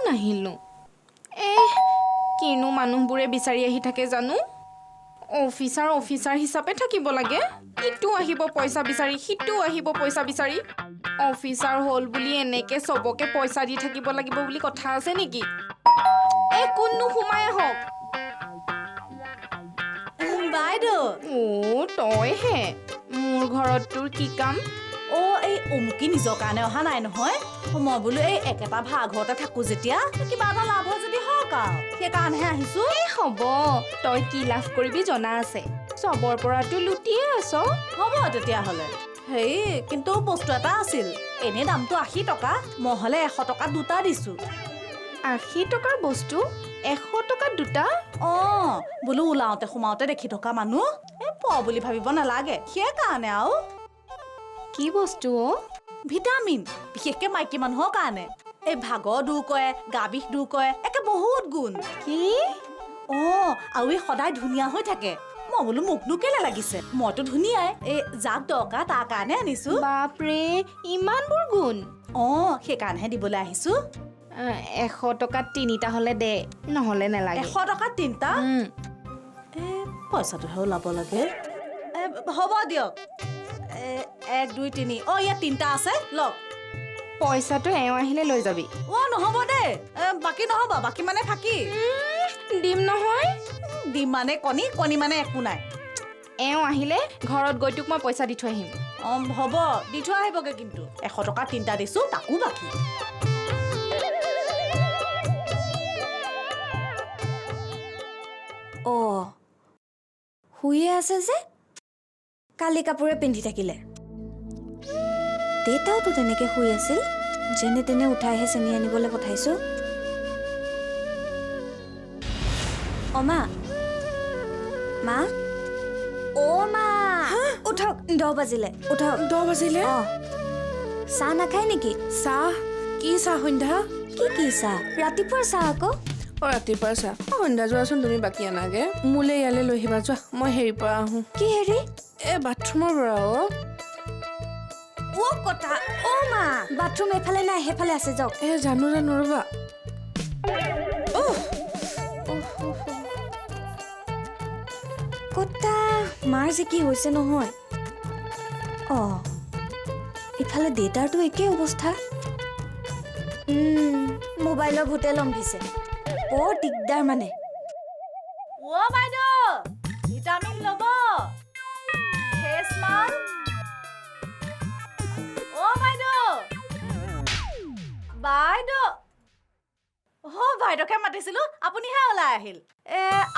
নাহিলনো কিনো মানুহবোৰে বিচাৰি আহি থাকে জানো অফিচাৰ হিচাপে থাকিব লাগে ইটো আহিব পইচা বিচাৰি সিটো আহিব পইচা বিচাৰি অফিচাৰ হ'ল বুলি এনেকে সবকে পইচা দি থাকিব লাগিব বুলি কথা আছে নেকি কোননো সোমাই আহক বাইদেউ তই হে মোৰ ঘৰত তোৰ কি কাম এই অমুকি নিজৰ কাৰণে অহা নাই নহয় মই বোলো এই একেটা ভাড়াঘৰতে থাকো যেতিয়া কিবা এটা লাভ হয় যদি হওক আৰু সেইকাৰণেহে আহিছো হ'ব তই কি লাভ কৰিবি জনা আছে চবৰ পৰাটো লুটিয়ে আছ হ'ব তেতিয়াহ'লে হেৰি কিন্তু বস্তু এটা আছিল এনে দামটো 80 টকা মই হ'লে 100 টকা দুটা দিছো 80 টকাৰ বস্তু 100 টকাত দুটা বোলো ওলাওতে সোমাওতে দেখি থকা মানুহ বুলি ভাবিব নালাগে সেইকাৰণে আৰু কি বস্তু ভিটামিন বিশেষকে মাইকী মানুহৰ কাৰণে এই ভাগৰ দূৰ কৰে গা বিষ দূৰ কৰে একে বহুত গুণ কি আৰু এই সদায় ধুনীয়া হৈ থাকে মই বোলো মোকনো কেলে লাগিছে মইতো ধুনীয়াই এই যাক দৰকাৰ তাৰ কাৰণে আনিছো বাপৰে ইমানবোৰ গুণ সেইকাৰণেহে দিবলৈ আহিছো 100 টকাত 3টা হলে দে নহলে নালাগে 100 টকাত 3টা পইচাটোহে ওলাব লাগে হ'ব দিয়ক 1 2 3 ইয়াত 3টা আছে লওক পইচাটো এওঁ আহিলে লৈ যাবি নহ'ব দে বাকী নহ'ব বাকী মানে ফাঁকি দিম নহয় দিম মানে কণী মানে একো নাই এওঁ আহিলে ঘৰত গৈ তোক মই পইচা দি থৈ আহিম হ'ব দি থৈ আহিবগে কিন্তু 100 টকা 3টা দিছো তাকো বাকী শুয়ে আছে যে কালি কাপোৰে পিন্ধি থাকিলে দেউতাওতো তেনেকে শুই আছিল যেনে তেনে উঠাইহে চেনি আনিবলৈ পঠাইছো মা মা মা উঠক 10 বাজিলে উঠক 10 বাজিলে চাহ নাখায় নেকি চাহ কি চাহ সন্ধ্যা কি চাহ ৰাতিপুৱাৰ চাহ আকৌ ৰাতিপুৱাৰ চাহ সন্ধ্যা যোৱাচোন তুমি বাকী আনাগে মোলে ইয়ালৈ লৈ আহিবা যোৱা মই হেৰিৰ পৰা আহোঁ কি হেৰি বাথৰুমৰ পৰা কথা মা বাথৰুম এফালে নাই সেইফালে আছে যাওক জানো ৰবা কটা মাৰ যে কি হৈছে নহয় ইফালে দেউতাৰতো একে অৱস্থা মোবাইলৰ ভূতে লম্ভিছে বৰ দিগদাৰ মানে বাইদেউ ভিটামিন ল'ব ফেচ মাস্ক বাইদেউকে মাতিছিলো আপুনিহে ওলাই আহিল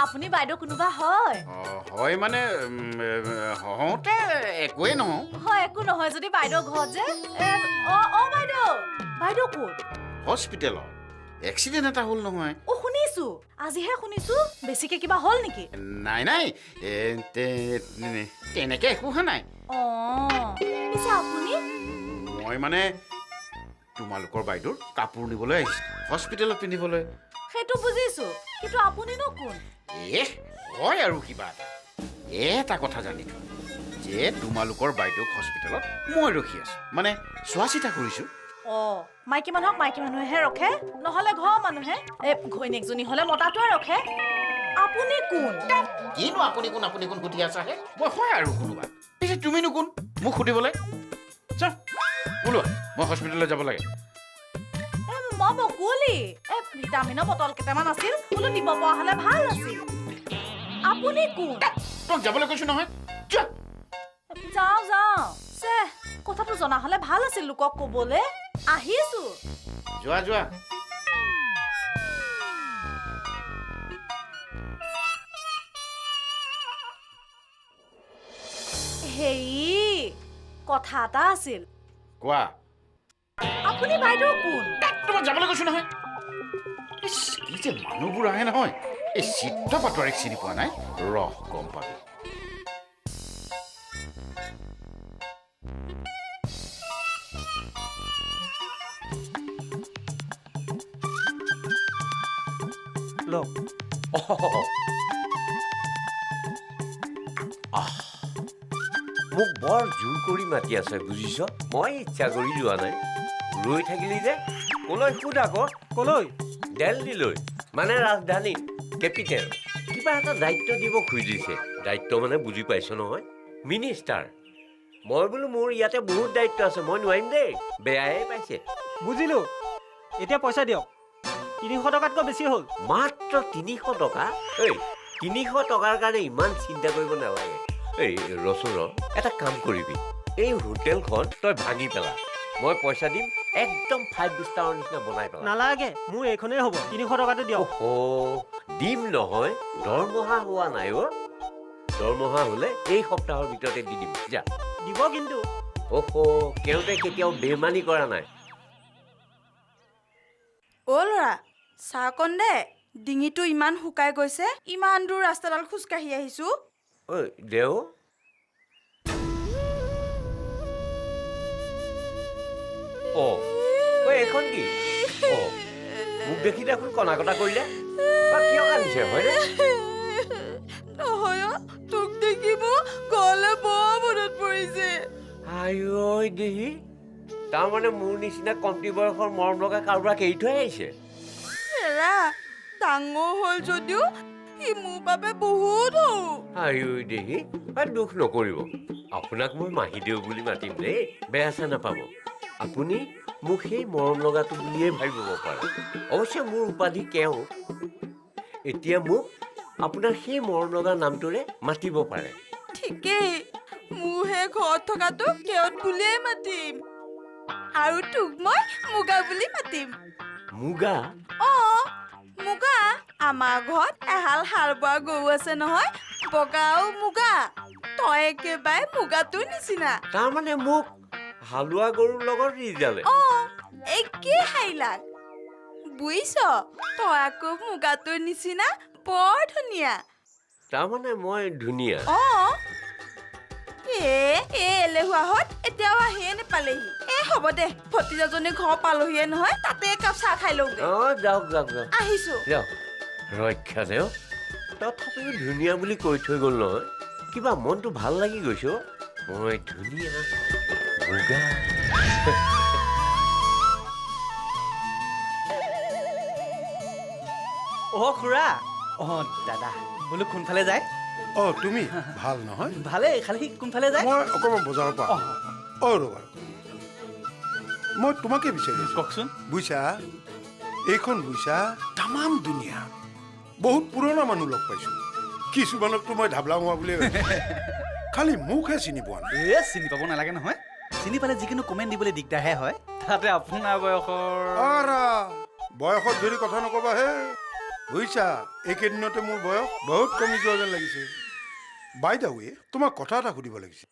আপুনি বাইদেউ কোনোবা হয় মানে হওঁতে একোৱেই নহয় হয় একো নহয় যদি বাইদেউ ঘৰত যে বাইদেউ ক'ত হস্পিটেলত এক্সিডেণ্ট এটা হ'ল নহয় শুনিছো আজিহে শুনিছো বেছিকে কিবা হ'ল নেকি নাই তেনেকে একো হোৱা নাই পিছে আপুনি মই মানে তোমালোকৰ বাইদেউৰ কাপোৰ নিবলৈ আহিছো হস্পিটেলত পিন্ধিবলৈ সেইটো বুজিছো কিন্তু আপুনিনো কোন হয় আৰু কিবা এটা কথা জানি থোৱা যে তোমালোকৰ বাইদেউক হস্পিটেলত মই ৰখি আছো মানে চোৱা চিতা কৰিছো মাইকী মানুহক মাইকী মানুহেহে ৰখে নহলে ঘৰৰ মানুহে ঘৈণীয়েকজনী হলে মতাটোৱে ৰখে আপুনি কোন কিনো আপুনি কোন সুধি আছা হে মই হয় আৰু কোনোবা পিছে তুমিনো কোন মোক সুধিবলৈ ওলোৱা মই হস্পিটেললৈ যাব লাগে মই বকুলি ভিটামিনৰ বটল কেইটামান আছিল বোলো দিব পৰা হলে ভাল আছিল আপুনি কোন তোক যাবলৈ কৈছো নহয় যাওঁ কথাটো জনা হলে ভাল আছিল লোকক কবলে আহিছো যোৱা হেৰি কথা এটা আছিল কোৱা আপুনি বাইদেউ কোন তোমাক যাবলৈ কৈছো নহয় কি যে মানুহবোৰ আহে নহয় এই চিত্ৰ পাতৰিক চিনি পোৱা নাই ৰহ গম পাবি মোক বৰ জোৰ কৰি মাতি আছে বুজিছ মই ইচ্ছা কৰি যোৱা নাই ৰৈ থাকিলি যে কলৈ সোধ আকৌ কলৈ দিল্লীলৈ মানে ৰাজধানী কেপিটেল কিবা এটা দায়িত্ব দিব খুজিছে দায়িত্ব মানে বুজি পাইছো নহয় মিনিষ্টাৰ মই বোলো মোৰ ইয়াতে বহুত দায়িত্ব আছে মই নোৱাৰিম দেই বেয়াই পাইছে বুজিলো এতিয়া পইচা দিয়ক 300 টকাতকৈ বেছি হ'ল মাত্ৰ 300 টকা এই 300 টকাৰ কাৰণে ইমান চিন্তা কৰিব নালাগে এই ৰচুন এটা কাম কৰিবি এই হোটেলখন তই ভাঙি পেলা মই পইচা দিম একদম 5 ষ্টাৰৰ নিচিনা বনাই পেলা নালাগে মোৰ এইখনেই হ'ব 300 টকাটো দিয়ক দিম নহয় দৰমহা হোৱা নাই দৰমহা হলে এই সপ্তাহৰ ভিতৰতে দি দিম যা দিব কিন্তু কেওঁতে কেতিয়াও বেমানি কৰা নাই অ' ল'ৰা চাহ কণ দে ডিঙিটো ইমান শুকাই গৈছে ইমান দূৰ ৰাস্তাডাল খোজকাঢ়ি আহিছো ঐ দেও এইখন কি মোক দেখি দেখোন কণা কটা কৰিলে কিয় কান্দিছে হয়নে নহয় তোক দেখি মোৰ ঘৰলৈ বৰ মনত পৰিছে আই দেহি তাৰমানে মোৰ নিচিনা কমটি বয়সৰ মৰম লগা কাৰোবাক এৰি থৈ আহিছে হেৰা ডাঙৰ হ'ল যদিও সি মোৰ বাবে বহুত সৰু আই দেহি দুখ নকৰিব আপোনাক মই মাহী দেউ বুলি মাতিম দেই বেয়া চা নাপাব আপুনি মোক সেই মৰম লগাটো বুলিয়ে ভাবিব পাৰে অৱশ্যে মোৰ উপাধি কেও এতিয়া মোক আপোনাৰ সেই মৰম লগা নামটোৰে মাতিব পাৰে ঠিকেই মোৰহে ঘৰত থকাটো কেৱত বুলিয়ে মাতিম আৰু তোক মই মুগা বুলি মাতিম মুগা মুগা আমাৰ ঘৰত এহাল হাল বোৱা গৰু আছে নহয় বগাও মুগা তই একেবাৰে মুগাটোৰ নিচিনা তাৰমানে মোক হালোৱা গৰুৰ লগত ৰিজালে একে হাইলাক বুজিছ তই আকৌ মুগাটোৰ নিচিনা বৰ ধুনীয়া তাৰমানে মই ধুনীয়া এলেহুৱাহঁত এতিয়াও আহিয়ে নেপালেহি হ'ব দে ভতিজাজনী ঘৰ পালোহিয়ে নহয় তাতে একাপ চাহ খাই লওঁ যাওক আহিছো যাওক ৰক্ষা দেও তথাপিও ধুনীয়া বুলি কৈ থৈ গ'ল নহয় কিবা মনটো ভাল লাগি গৈছে মই ধুনীয়া মুগা খুৰা দাদা বোলো কোনফালে যায় তুমি ভাল নহয় ভালেই খালি কোনফালে যায় মই অকণমান বজাৰৰ পৰা ৰ'বা মই তোমাকে বিচাৰি আছো কওকচোন বুইছা এইখন বুইছা তামাম ধুনীয়া বহুত পুৰণা মানুহ লগ পাইছো কিছুমানকতো মই ঢাবলা হোৱা বুলিয়ে খালি মুখহে চিনি পোৱা নাই চিনি পাব নালাগে নহয় চিনি পালে যিকোনো কমেণ্ট দিবলৈ দিগদাৰহে হয় তাতে আপোনাৰ বয়সৰ বয়সত ধৰি কথা নকবা হে বুইছা এইকেইদিনতে মোৰ বয়স বহুত কমি যোৱা যেন লাগিছে বাই দা ৱে তোমাক কথা এটা সুধিব লাগিছে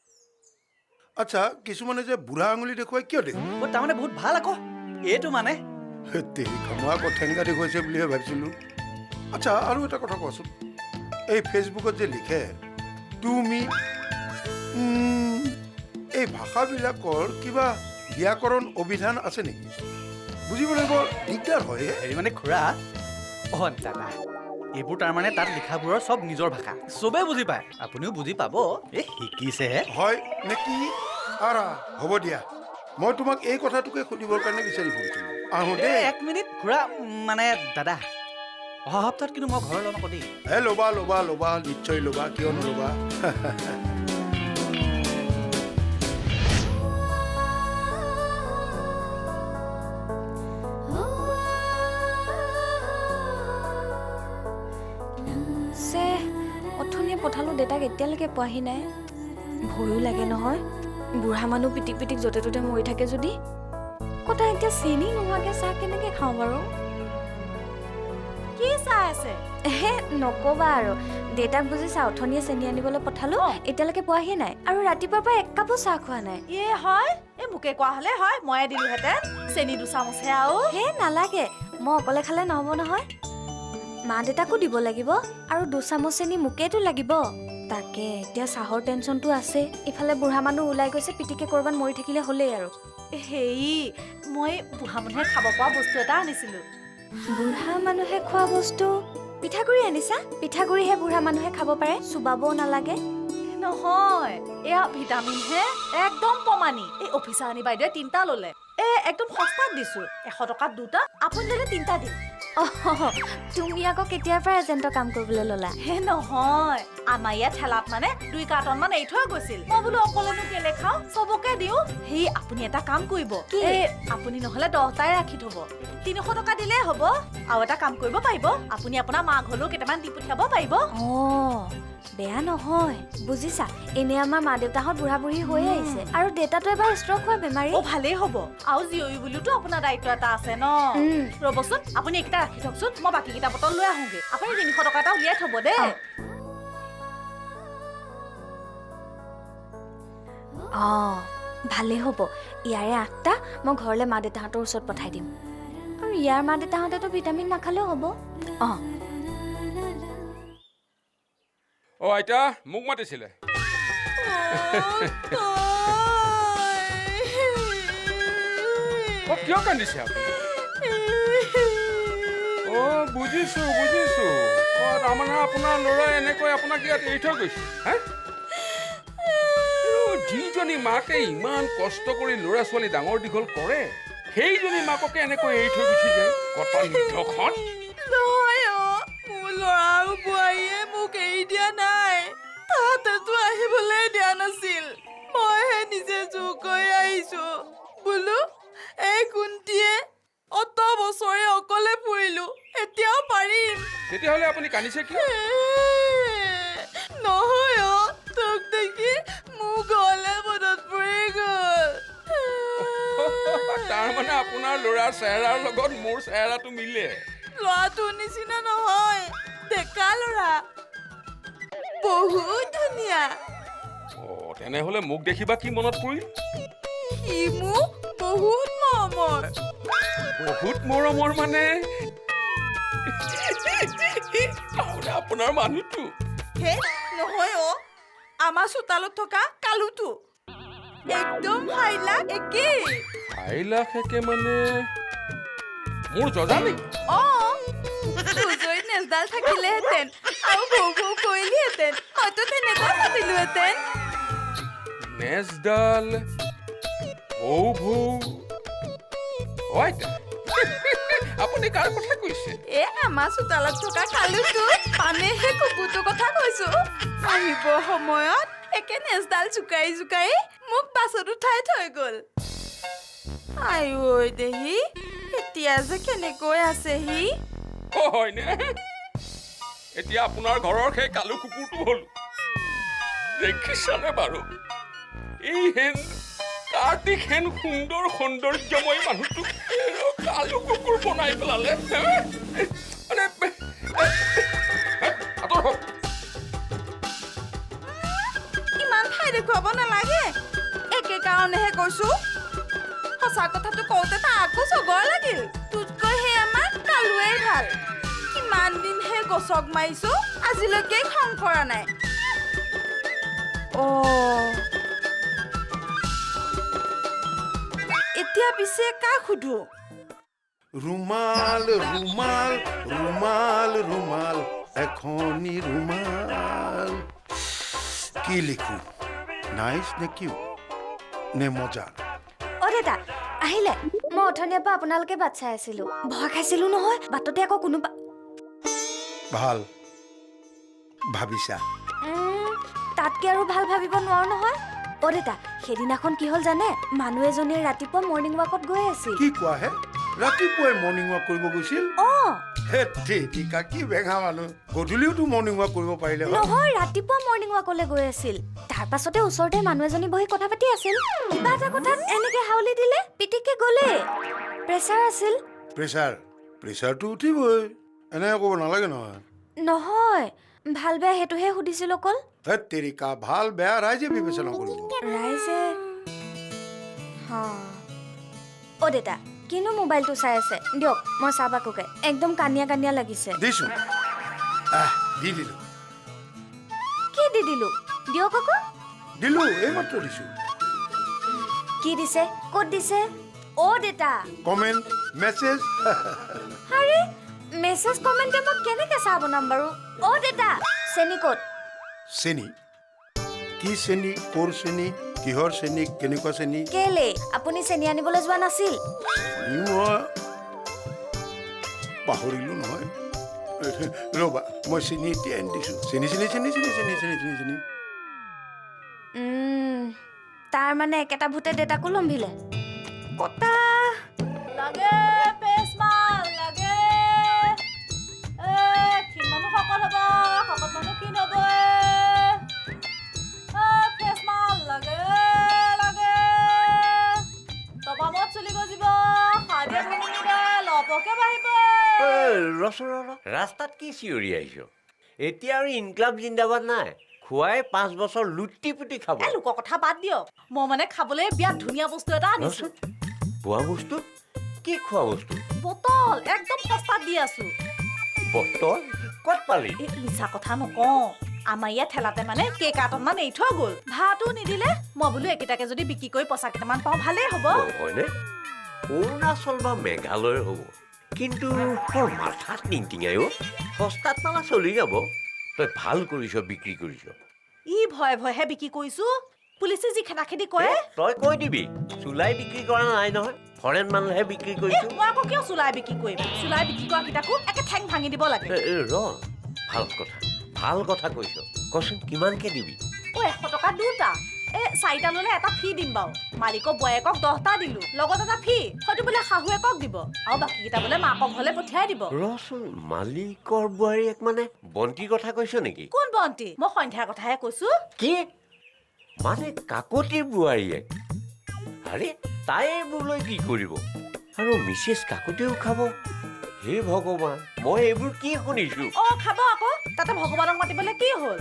আচ্ছা কিছুমানে যে বুঢ়া আঙুলি দেখুৱাই কিয় দেখো তাৰমানে বহুত ভাল আকৌ এইটো মানে মই আকৌ ঠেংগা দেখুৱাইছে বুলিহে ভাবিছিলো আচ্ছা আৰু এটা কথা কোৱাচোন এই ফেচবুকত যে লিখে তুমি এই ভাষাবিলাকৰ কিবা ব্যাকৰণ অভিধান আছে নেকি বুজিবলৈ বৰ দিগদাৰ হয় হেৰি মানে খুৰা দাদা এইবোৰ তাৰমানে তাত লিখাবোৰৰ চব নিজৰ ভাষা চবেই বুজি পায় আপুনিও বুজি পাব শিকিছেহে হয় নেকি হ'ব দিয়া মই তোমাক এই কথাটোকে সুধিবৰ কাৰণে বিচাৰি ফুৰিছিলোঁ আহোঁ দেই 1 মিনিট খুৰা মানে দাদা অহা সপ্তাহত কিন্তু মই ঘৰ ল'ম আকৌ দেই ল'বা নিশ্চয় ল'বা কিয় নল'বা অথনিয়ে পঠালো দেউতাক এতিয়ালৈকে পোৱাহি নাই ভয়ো লাগে নহয় বুঢ়া মানুহ পিটিক য'তে ত'তে মৰি থাকে যদি কটা এতিয়া চেনি নোহোৱাকে চাহ কেনেকে খাওঁ বাৰু কি চাহ আছে নকবা আৰু দেউতাক বুজিছা অথনিয়ে চেনি আনিবলৈ পঠালো এতিয়ালৈকে পোৱাহি নাই আৰু ৰাতিপুৱাৰ পৰা 1 কাপো চাহ খোৱা নাই হয় মোকে কোৱা হলে হয় ময়ে দিলোহেঁতেন চেনি 2 চামুচহে আৰু নালাগে মই অকলে খালে নহ'ব নহয় মা দেউতাকো দিব লাগিব আৰু 2 চামুচ চেনি মোকেতো লাগিব তাকে এতিয়া চাহৰ টেনচনটো আছে ইফালে বুঢ়া মানুহ ওলাই গৈছে পিটিকে কৰবাত মৰি থাকিলে হ'লেই আৰু মই বুঢ়া মানুহে খাব পৰা বস্তু এটা আনিছিলো বুঢ়া মানুহে খোৱা বস্তু পিঠাগুৰি আনিছা পিঠাগুৰিহে বুঢ়া মানুহে খাব পাৰে চুবাবও নালাগে নহয় এয়া ভিটামিন হে একদম প্ৰমাণী এই অফিচাৰনী বাইদেৱে 3টা ল'লে একদম সস্তাত দিছো 100 টকাত 2টা আপুনি ল'লে 3টা দিম তুমি আকৌ কেতিয়াৰ পৰা এজেণ্টৰ কাম কৰিবলৈ ল'লা হে নহয় আমাৰ ইয়াত ঠেলাত মানে 2 কাৰ্টন মান এৰি থৈ গৈছিল মই বোলো অকলেনো কেলে খাওঁ চবকে দিওঁ সেই আপুনি এটা কাম কৰিব আপুনি নহ'লে 10টাই ৰাখি থ'ব 300 টকা দিলেই হ'ব আৰু এটা কাম কৰিব পাৰিব আপুনি আপোনাৰ মাক হ'লেও কেইটামান দি পঠিয়াব পাৰিব বেয়া নহয় বুজিছা এনে আমাৰ মা দেউতাহঁত বুঢ়া বুঢ়ী হৈ আহিছে আৰু দেউতাটো এবাৰ ষ্ট্ৰক হোৱা বেমাৰী ভালেই হ'ব আৰু জীয়ৰী বুলিতো আপোনাৰ দায়িত্ব এটা আছে ন ৰ'বচোন আপুনি এইকেইটা ৰাখি থকচোন মই বাকী কেইটা বটল লৈ আহোঁগে আপুনি 300 টকা এটা উলিয়াই থ'ব দেই ভালেই হ'ব ইয়াৰে 8টা মই ঘৰলৈ মা দেউতাহঁতৰ ওচৰত পঠাই দিম আৰু ইয়াৰ মা দেউতাহঁতেতো ভিটামিন নাখালেও হ'ব আইতা মোক মাতিছিলে কিয় কান্দিছে আপুনি বুজিছো তাৰমানে আপোনাৰ ল'ৰাই এনেকৈ আপোনাক ইয়াত এৰি থৈ গৈছে হে যিজনী মাকে ইমান কষ্ট কৰি ল'ৰা ছোৱালী ডাঙৰ দীঘল কৰে সেইজনী মাককে এনেকৈ এৰি থৈ গুচি যায় কত নিৰ্ধখন নহয় মোৰ ল'ৰা আৰু বোৱাৰীয়ে মোক এৰি দিয়া নাই তাহাঁতেতো আহিবলৈ দিয়া নাছিল মইহে নিজে জোৰ কৰি আহিছো বোলো এই কুন্তীয়ে অত বছৰে অকলে ফুৰিলো এতিয়াও পাৰিম তেতিয়াহ'লে আপুনি কান্দিছে কিয় নহয় তোক দেখি মোৰ ঘৰলে মনত পৰি গ'ল তাৰমানে আপোনাৰ ল'ৰাৰ চেহেৰাৰ লগত মোৰ চেহেৰাটো মিলে ল'ৰাটোৰ নিচিনা নহয় ডেকা ল'ৰা বহুত ধুনীয়া তেনেহ'লে মোক দেখিবা কি মনত পৰিল সি মোক বহুত মৰমৰ মানে আপোনাৰ মানুহটো হে নহয় আমাৰ চোতালত থকা কালুটো একদম হাইলাক একেই হাইলাক একে মানে মোৰ জজা নেকি দুজৰি নেজডাল থাকিলেহেঁতেন আৰু ভৌ ভৌ কৰিলিহেঁতেন হয়তো তেনেকৈ ভাবিলোহেঁতেন নেজডাল আপুনি কাৰ কথা কৈছে আমাৰ চোতালত থকা কালুটো পানেহে কুকুৰটোৰ কথা কৈছো আহিব সময়ত একে নেজডাল জোকাৰি জোকাৰি মোক বাছত উঠাই থৈ গ'ল আইঐ দেহি এতিয়া যে কেনেকৈ আছে সি হয়নে এতিয়া আপোনাৰ ঘৰৰ সেই কালু কুকুৰটো হ'ল দেখিছানে বাৰু এই হেন কাৰ্তিক হেন সুন্দৰ সৌন্দৰ্যময় মানুহটোক কালু কুকুৰ বনাই পেলালে ইমান ঠাই দেখুৱাব নালাগে একে কাৰণেহে কৈছো সঁচা কথাটো কওঁতে তাৰ আকৌ চবৰ লাগিল তোতকৈ সেই আমাৰ কালুৱেই ভাল কিমান দিনহে গছক মাৰিছো আজিলৈকে খং কৰা নাই এতিয়া পিছে কাক সুধো ৰুমাল ৰুমাল ৰুমাল ৰুমাল এখনি ৰুমাল কি লিখো নাইচ নে কিউ নে মজা দেউতা আহিলে মই অথনিৰ পৰা আপোনালোকে বাট চাই আছিলো ভয় খাইছিলো নহয় বাটতে আকৌ কোনোবা ভাল ভাবিছা তাতকে আৰু ভাল ভাবিব নোৱাৰো নহয় দেউতা সেইদিনাখন কি হ'ল জানে মানুহ এজনীয়ে ৰাতিপুৱা মৰ্ণিং ৱাকত গৈ আছিল কি কোৱা হে ৰাতিপুৱাই মৰ্ণিং ৱাক কৰিব গৈছিল কি বেঙা মানুহ গধূলিওতো মৰ্ণিং ৱাক কৰিব পাৰিলে নহয় ৰাতিপুৱা মৰ্ণিং ৱাকলৈ গৈ আছিল তাৰ পাছতে ওচৰতে মানুহ এজনী বহি কথা পাতি আছিল কিবা এটা কথাত এনেকে হাউলি দিলে পিটিকে গ'লে প্ৰেছাৰ আছিল প্ৰেছাৰটো উঠিবই এনেকে ক'ব নালাগে নহয় ভাল বেয়া সেইটোহে সুধিছিল অকল তেৰিকা ভাল বেয়া ৰাইজে বিবেচনা কৰিব ৰাইজে দেউতা কিনো মোবাইলটো চাই আছে দিয়ক মই চাহ বাকোকে একদম কানিয়া কানিয়া লাগিছে দিছো দি দিলো কি দি দিলো দিয়ক আকৌ দিলো এইমাত্ৰ দিছো কি দিছে ক'ত দিছে দেউতা কমেণ্ট মেছেজ আৰে মেছেজ কমেণ্টে মই কেনেকে চাহ বনাম বাৰু দেউতা চেনি ক'ত চেনি কি চেনি ক'ৰ চেনি কিহৰ চেনি কেনেকুৱা চেনি কেলে আপুনি চেনি আনিবলৈ যোৱা নাছিল মই পাহৰিলোঁ নহয় ৰ'বা মই চেনি এতিয়া আনি দিছোঁ চেনি চেনি চেনি চেনি চেনি চেনি চেনি চেনি তাৰ মানে একেটা ভূতে দেউতাকো লম্ভিলে কটা লাগে পেচমাল লাগে ক্ষীণ মানুহ শকত হ'ব শকত মানুহ ক্ষীণ হ'ব পেচমাল লাগে লাগে তপামত চুলি গজিব সাদিয়া ভাঙিব লপকে বাঢ়িব ৰাস্তাত কি চিঞৰি আহিছ এতিয়া আৰু ইনকলাব জিন্দাবাদ নাই খুৱাই 5 বছৰ লুটি পুটি খাব লোকৰ কথা বাদ দিয়ক মই মানে খাবলৈ বিৰাট ধুনীয়া বস্তু এটা আনিছো খোৱা বস্তু কি খোৱা বস্তু বটল একদম সস্তাত দি আছো বটল ক'ত পালি মিছা কথা নকওঁ আমাৰ ইয়াত ঠেলাতে মানে কেইকাৰ্টনমান এৰি থৈ গ'ল ভাতো নিদিলে মই বোলো একেটাকে যদি বিক্ৰী কৰি পইচা কেইটামান পাওঁ ভালেই হ'ব হয়নে অৰুণাচল বা মেঘালয়ৰ হ'ব কিন্তু তোৰ মাথাত টিংটিঙাই সস্তাত পালা চলি যাব তই ভাল কৰিছ বিক্ৰী কৰিছ ই ভয়ে ভয়েহে বিক্ৰী কৰিছো পুলিচে যি খেদাখেদি কৰে তই কৈ দিবি চুলাই বিক্ৰী কৰা নাই নহয় ফৰেন মানুহে বিক্ৰী কৰিছো মই আকৌ কিয় চুলাই বিক্ৰী কৰিম চুলাই বিক্ৰী কৰা কেইটাকো একে ঠেং ভাঙি দিব লাগে ভাল কথা কৈছ কচোন কিমানকে দিবি 100 টকা দুটা 4টা ল'লে এটা ফ্ৰী দিম বাৰু মালিকৰ বয়েকক 10টা দিলো লগত এটা ফ্ৰী হয়তো বোলে শাহুৱেকক দিব আৰু বাকীকেইটা বোলে মাকক ঘৰলৈ পঠিয়াই দিব ৰচোন মালিকৰ বোৱাৰীয়েক মানে বন্তিৰ কথা কৈছ নেকি কোন বন্তি মই সন্ধ্যাৰ কথাহে কৈছো কি মানে কাকতিৰ বোৱাৰীয়েক আৰে তাই এইবোৰলৈ কি কৰিব আৰু মিছেছ কাকতিও খাব হে ভগৱান মই এইবোৰ কি শুনিছো খাব আকৌ তাতে ভগৱানক মাতিবলৈ কি হ'ল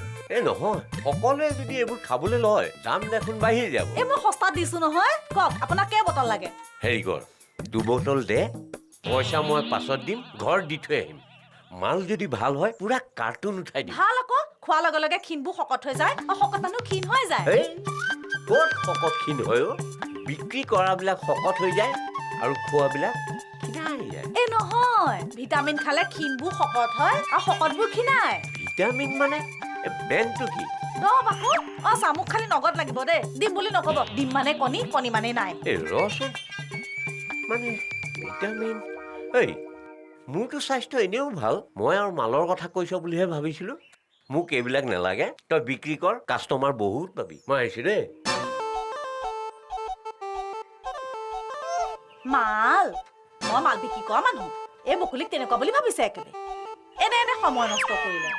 নহয় সকলোৱে যদি এইবোৰ খাবলৈ লয় দাম দেখোন বাঢ়ি যাব মই সস্তাত দিছো নহয় কওক আপোনাক কেই বটল লাগে হেৰি কৰ 2 বটল দে পইচা মই পাছত দিম ঘৰ দি থৈ আহিম মাল যদি ভাল হয় পুৰা কাৰ্টুন উঠাই দিম ভাল আকৌ খোৱাৰ লগে লগে ক্ষীণবোৰ শকত হৈ যায় আৰু শকত মানুহ ক্ষীণ হৈ যায় ক'ত শকত ক্ষীণ হয় বিক্ৰী কৰাবিলাক শকত হৈ যায় আৰু খোৱাবিলাক ক্ষীণাই যায় নহয় ভিটামিন খালে ক্ষীণবোৰ শকত হয় আৰু শকতবোৰ ক্ষীণায় ভিটামিন মানে বেংকটো কি দব আকৌ চামুক খালি নগদ লাগিব দেই দিম বুলি নকব ডিম মানে কণী কণী মানে নাই ৰচোন মানে ভিটামিন মোৰতো স্বাস্থ্য এনেও ভাল মই আৰু মালৰ কথা কৈছ বুলিহে ভাবিছিলো মোক এইবিলাক নালাগে তই বিক্ৰী কৰ কাষ্টমাৰ বহুত পাবি মই আহিছো দেই মাল মই মাল বিক্ৰী কৰা মানুহ এই বকুলিক তেনেকুৱা বুলি ভাবিছে একেবাৰে এনে সময় নষ্ট কৰিলে